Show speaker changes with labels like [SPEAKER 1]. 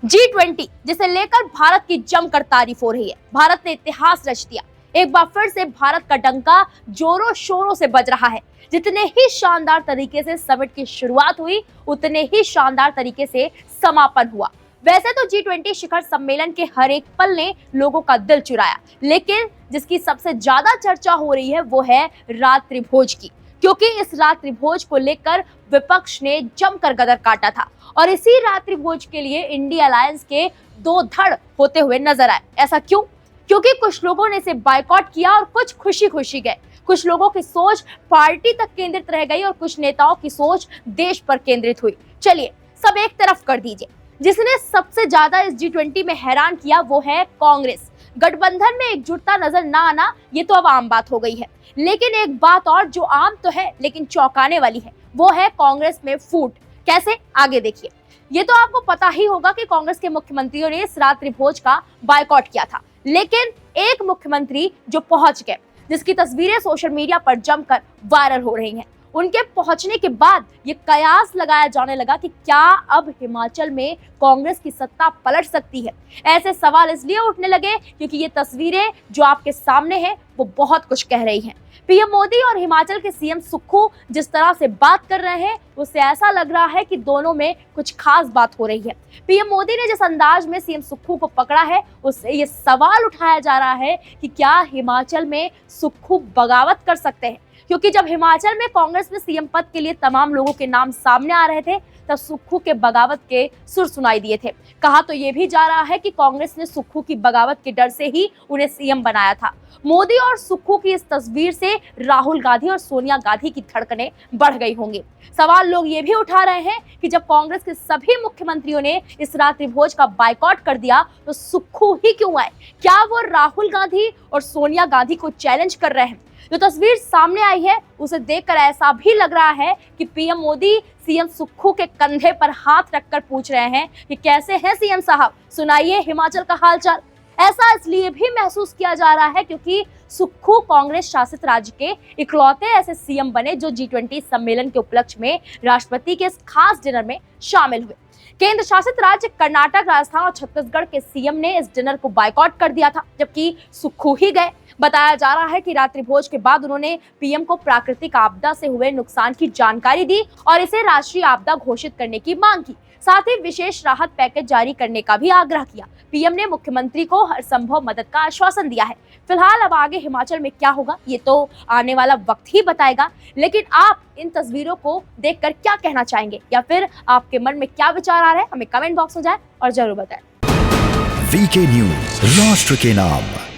[SPEAKER 1] G20 जिसे लेकर भारत की जमकर तारीफ हो रही है। भारत ने इतिहास रच दिया। एक बार फिर से भारत का डंका जोरों शोरों से बज रहा है। जितने ही शानदार तरीके से समिट की शुरुआत हुई, उतने ही शानदार तरीके से समापन हुआ। वैसे तो G20 शिखर सम्मेलन के हर एक पल ने लोगों का दिल चुराया, लेकिन जिसकी सबसे ज्यादा चर्चा हो रही है वो है रात्रि भोज की, क्योंकि इस रात्रि भोज को लेकर विपक्ष ने जमकर गदर काटा था और इसी रात्रि भोज के लिए इंडिया अलायंस के दो धड़ होते हुए नजर आए। ऐसा क्यों? क्योंकि कुछ लोगों ने इसे बायकॉट किया और कुछ खुशी खुशी गए। कुछ लोगों की सोच पार्टी तक केंद्रित रह गई और कुछ नेताओं की सोच देश पर केंद्रित हुई। चलिए सब एक तरफ कर दीजिए। जिसने सबसे ज्यादा इस G20 में हैरान किया वो है कांग्रेस। गठबंधन में एकजुटता नजर ना आना ये तो अब आम बात हो गई है, लेकिन एक बात और जो आम तो है लेकिन चौंकाने वाली है, वो है कांग्रेस में फूट। कैसे? आगे देखिए। ये तो आपको पता ही होगा कि कांग्रेस के मुख्यमंत्रियों ने इस रात्रि भोज का बायकॉट किया था, लेकिन एक मुख्यमंत्री जो पहुंच गए, जिसकी तस्वीरें सोशल मीडिया पर जमकर वायरल हो रही हैं, उनके पहुंचने के बाद ये कयास लगाया जाने लगा कि क्या अब हिमाचल में कांग्रेस की सत्ता पलट सकती है। ऐसे सवाल इसलिए उठने लगे क्योंकि ये तस्वीरें जो आपके सामने हैं वो बहुत कुछ कह रही हैं। पीएम मोदी और हिमाचल के सीएम सुक्खू जिस तरह से बात कर रहे हैं उससे ऐसा लग रहा है कि दोनों में कुछ खास बात हो रही है। पीएम मोदी ने जिस अंदाज में सीएम सुक्खू को पकड़ा है उससे ये सवाल उठाया जा रहा है कि क्या हिमाचल में सुक्खू बगावत कर सकते हैं, क्योंकि जब हिमाचल में कांग्रेस में सीएम पद के लिए तमाम लोगों के नाम सामने आ रहे थे तब सुक्खू के बगावत के सुर सुनाई दिए थे। कहा तो ये भी जा रहा है कि कांग्रेस ने सुक्खू की बगावत के डर से ही उन्हें सीएम बनाया था। मोदी और सुक्खू की इस तस्वीर से राहुल गांधी और सोनिया गांधी की धड़कनें बढ़ गई होंगी। सवाल लोग ये भी उठा रहे हैं कि जब कांग्रेस के सभी मुख्यमंत्रियों ने इस रात्रि भोज का बायकॉट कर दिया तो सुक्खू ही क्यों आए? क्या वो राहुल गांधी और सोनिया गांधी को चैलेंज कर रहे हैं? जो तस्वीर सामने आई है उसे देखकर ऐसा भी लग रहा है कि पीएम मोदी सीएम सुक्खू के कंधे पर हाथ रखकर पूछ रहे हैं कि कैसे हैं सीएम साहब, सुनाइए हिमाचल का हालचाल। ऐसा इसलिए भी महसूस किया जा रहा है क्योंकि सुक्खू कांग्रेस शासित राज्य के इकलौते ऐसे सीएम बने जो G20 सम्मेलन के उपलक्ष्य में राष्ट्रपति के इस खास डिनर में शामिल हुए। केंद्र शासित राज्य कर्नाटक, राजस्थान और छत्तीसगढ़ के सीएम ने इस डिनर को बायकॉट कर दिया था, जबकि सुक्खू ही गए। बताया जा रहा है कि रात्रि भोज के बाद उन्होंने पीएम को प्राकृतिक आपदा से हुए नुकसान की जानकारी दी और इसे राष्ट्रीय आपदा घोषित करने की मांग की। साथ ही विशेष राहत पैकेज जारी करने का भी आग्रह किया। पीएम ने मुख्यमंत्री को हर संभव मदद का आश्वासन दिया है। फिलहाल अब आगे हिमाचल में क्या होगा ये तो आने वाला वक्त ही बताएगा, लेकिन आप इन तस्वीरों को देखकर क्या कहना चाहेंगे या फिर आपके मन में क्या विचार आ रहे हैं, हमें कमेंट बॉक्स में जाएं और जरूर बताएं।
[SPEAKER 2] वीके न्यूज, राष्ट्र के नाम।